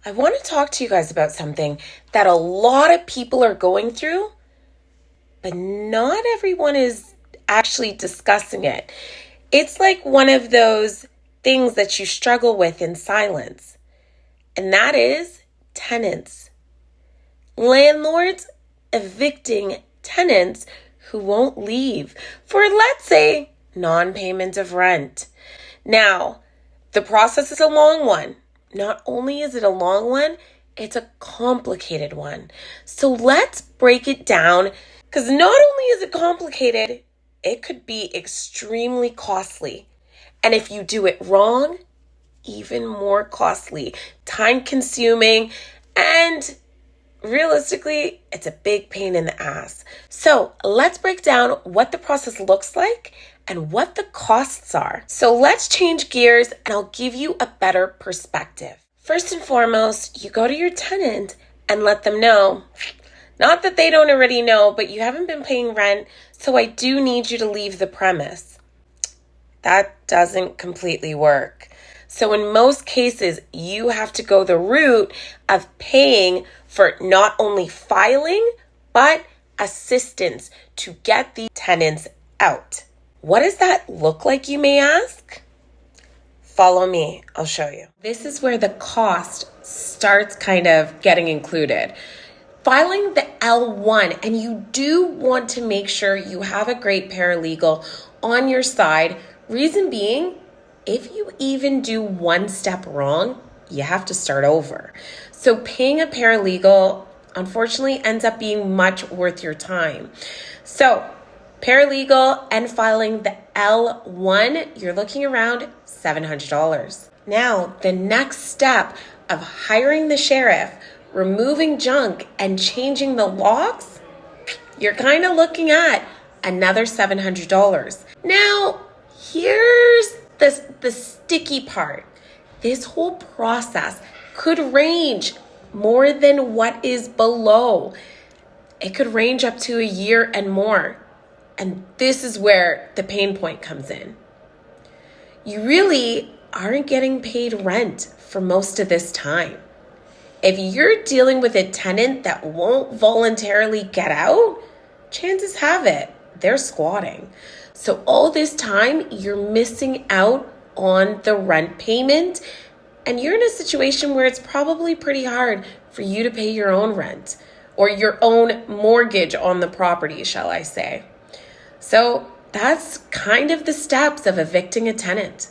I want to talk to you guys about something that a lot of people are going through, but not everyone is actually discussing it. It's like one of those things that you struggle with in silence, and that is tenants. Landlords evicting tenants who won't leave for, let's say, non-payment of rent. Now, the process is a long one. Not only is it a long one, it's a complicated one. So let's break it down, because not only is it complicated, it could be extremely costly. And if you do it wrong, even more costly, time-consuming, and realistically, it's a big pain in the ass. So let's break down what the process looks like and what the costs are. So let's change gears and I'll give you a better perspective. First and foremost, you go to your tenant and let them know, not that they don't already know, but you haven't been paying rent, so I do need you to leave the premise. That doesn't completely work. So in most cases, you have to go the route of paying for not only filing, but assistance to get the tenants out. What does that look like, you may ask? Follow me, I'll show you. This is where the cost starts kind of getting included. Filing the L1, and you do want to make sure you have a great paralegal on your side. Reason being, if you even do one step wrong, you have to start over. So paying a paralegal, unfortunately, ends up being much worth your time. So paralegal and filing the L1, you're looking around $700. Now, the next step of hiring the sheriff, removing junk, and changing the locks, you're kind of looking at another $700. Now, here's the sticky part. This whole process could range more than what is below. It could range up to a year and more. And this is where the pain point comes in. You really aren't getting paid rent for most of this time. If you're dealing with a tenant that won't voluntarily get out, chances have it, they're squatting. So all this time, you're missing out on the rent payment, and you're in a situation where it's probably pretty hard for you to pay your own rent or your own mortgage on the property, shall I say. So that's kind of the steps of evicting a tenant.